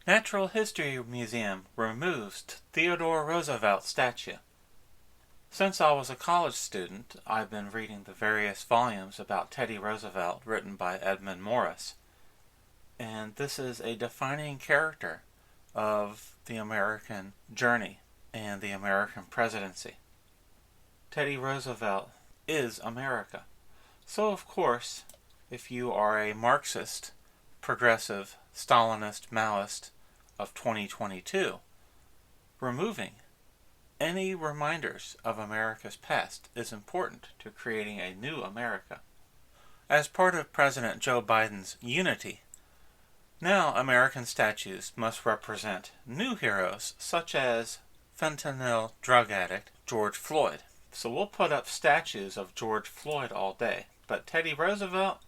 Natural History Museum removes Theodore Roosevelt statue. Since I was a college student, I've been reading the various volumes about Teddy Roosevelt written by Edmund Morris. And this is a defining character of the American journey and the American presidency. Teddy Roosevelt is America. So, of course, if you are a Marxist, progressive, Stalinist, Maoist of 2022, removing any reminders of America's past is important to creating a new America. As part of President Joe Biden's unity, now American statues must represent new heroes such as fentanyl drug addict George Floyd. So we'll put up statues of George Floyd all day, but Teddy Roosevelt,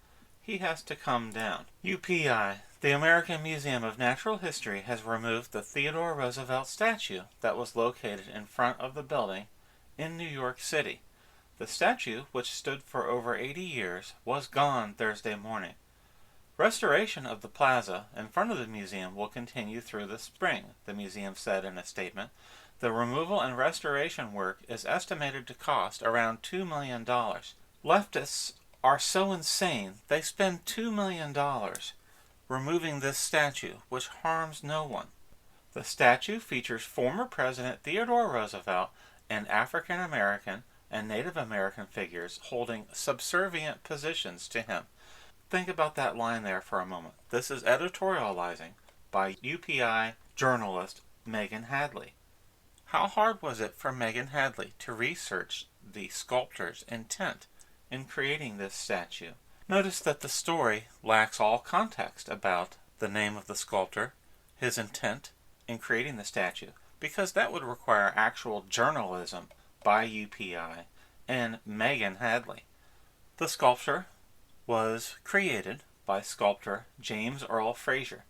he has to come down. UPI, the American Museum of Natural History, has removed the Theodore Roosevelt statue that was located in front of the building in New York City. The statue, which stood for over 80 years, was gone Thursday morning. Restoration of the plaza in front of the museum will continue through the spring, the museum said in a statement. The removal and restoration work is estimated to cost around $2 million. Leftists are so insane, they spend $2 million removing this statue, which harms no one. The statue features former President Theodore Roosevelt and African American and Native American figures holding subservient positions to him. Think about that line there for a moment. This is editorializing by UPI journalist Megan Hadley. How hard was it for Megan Hadley to research the sculptor's intent in creating this statue? Notice that the story lacks all context about the name of the sculptor, his intent in creating the statue, because that would require actual journalism by UPI and Megan Hadley. The sculpture was created by sculptor James Earl Fraser.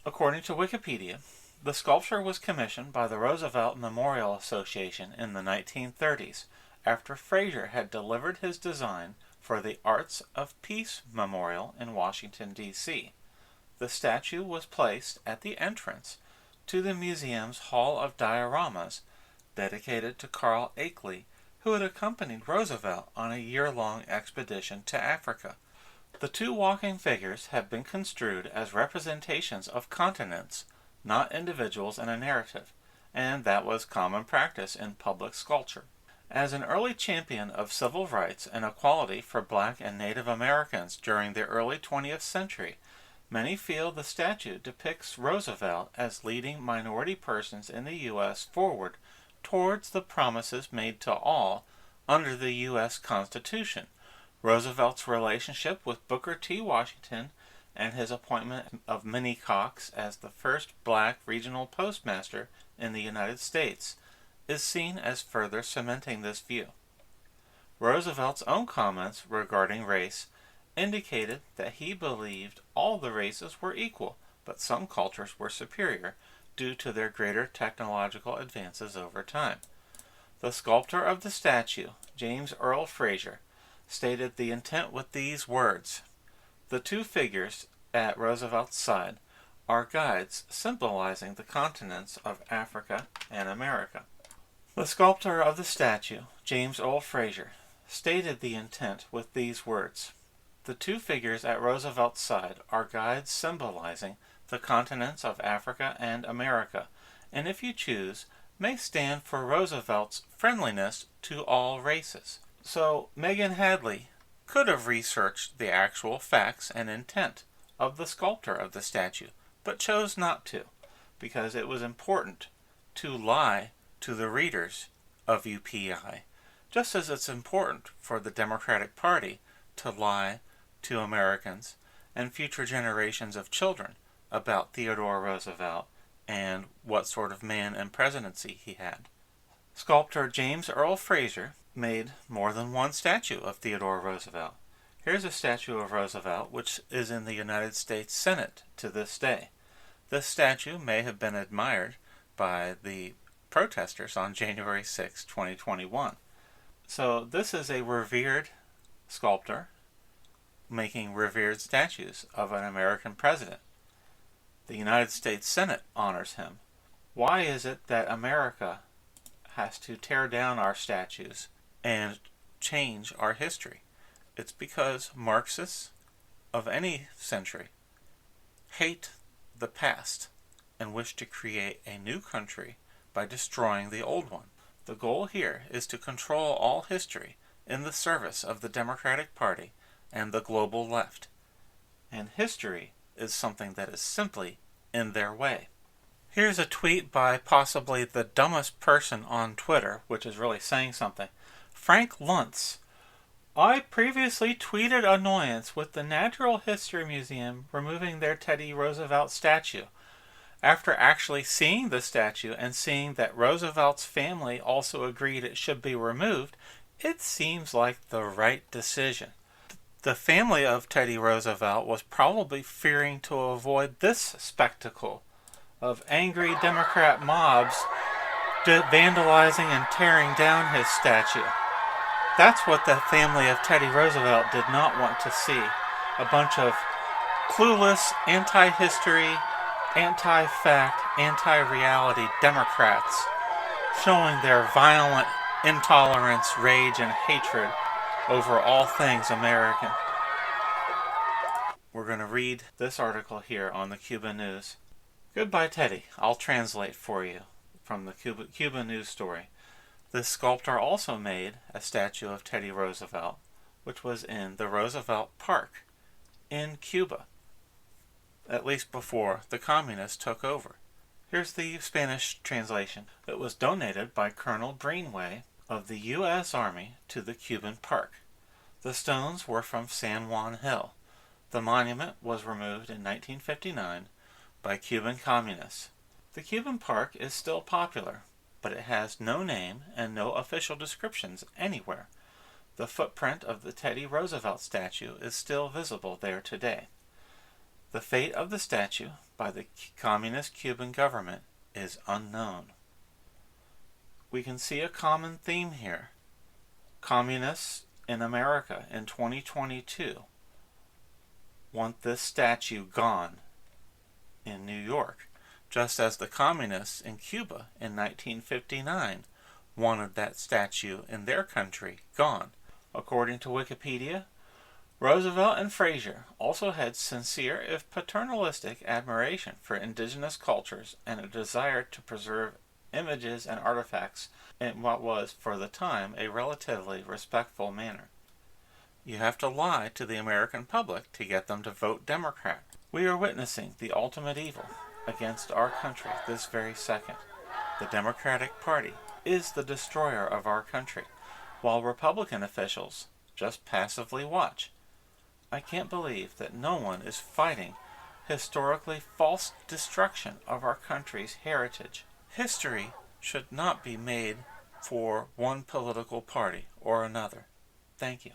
According to Wikipedia, the sculpture was commissioned by the Roosevelt Memorial Association in the 1930s after Fraser had delivered his design for the Arts of Peace Memorial in Washington, D.C. The statue was placed at the entrance to the museum's Hall of Dioramas, dedicated to Carl Akeley, who had accompanied Roosevelt on a year-long expedition to Africa. The two walking figures have been construed as representations of continents, not individuals in a narrative, and that was common practice in public sculpture. As an early champion of civil rights and equality for Black and Native Americans during the early 20th century, many feel the statue depicts Roosevelt as leading minority persons in the U.S. forward towards the promises made to all under the U.S. Constitution. Roosevelt's relationship with Booker T. Washington and his appointment of Minnie Cox as the first Black regional postmaster in the United States is seen as further cementing this view. Roosevelt's own comments regarding race indicated that he believed all the races were equal, but some cultures were superior due to their greater technological advances over time. The sculptor of the statue, James Earl Fraser, stated the intent with these words: "The two figures at Roosevelt's side are guides symbolizing the continents of Africa and America." The sculptor of the statue, James Earl Fraser, stated the intent with these words: "The two figures at Roosevelt's side are guides symbolizing the continents of Africa and America, and if you choose, may stand for Roosevelt's friendliness to all races." So Megan Hadley could have researched the actual facts and intent of the sculptor of the statue, but chose not to, because it was important to lie to the readers of UPI, just as it's important for the Democratic Party to lie to Americans and future generations of children about Theodore Roosevelt and what sort of man and presidency he had. Sculptor James Earl Fraser made more than one statue of Theodore Roosevelt. Here's a statue of Roosevelt which is in the United States Senate to this day. This statue may have been admired by the protesters on January 6, 2021. So this is a revered sculptor making revered statues of an American president. The United States Senate honors him. Why is it that America has to tear down our statues and change our history? It's because Marxists of any century hate the past and wish to create a new country by destroying the old one. The goal here is to control all history in the service of the Democratic Party and the global left. And history is something that is simply in their way. Here's a tweet by possibly the dumbest person on Twitter, which is really saying something. Frank Luntz. I previously tweeted annoyance with the Natural History Museum removing their Teddy Roosevelt statue. After actually seeing the statue and seeing that Roosevelt's family also agreed it should be removed, it seems like the right decision. The family of Teddy Roosevelt was probably fearing to avoid this spectacle of angry Democrat mobs vandalizing and tearing down his statue. That's what the family of Teddy Roosevelt did not want to see. A bunch of clueless, anti-history, anti-fact, anti-reality Democrats showing their violent intolerance, rage, and hatred over all things American. We're going to read this article here on the Cuba News. Goodbye, Teddy. I'll translate for you from the Cuba News story. This sculptor also made a statue of Teddy Roosevelt, which was in the Roosevelt Park in Cuba, at least before the communists took over. Here's the Spanish translation. It was donated by Colonel Greenway of the U.S. Army to the Cuban Park. The stones were from San Juan Hill. The monument was removed in 1959 by Cuban communists. The Cuban Park is still popular, but it has no name and no official descriptions anywhere. The footprint of the Teddy Roosevelt statue is still visible there today. The fate of the statue by the communist Cuban government is unknown. We can see a common theme here. Communists in America in 2022 want this statue gone in New York, just as the communists in Cuba in 1959 wanted that statue in their country gone. According to Wikipedia, Roosevelt and Frazier also had sincere, if paternalistic, admiration for indigenous cultures and a desire to preserve images and artifacts in what was, for the time, a relatively respectful manner. You have to lie to the American public to get them to vote Democrat. We are witnessing the ultimate evil against our country this very second. The Democratic Party is the destroyer of our country, while Republican officials just passively watch. I can't believe that no one is fighting historically false destruction of our country's heritage. History should not be made for one political party or another. Thank you.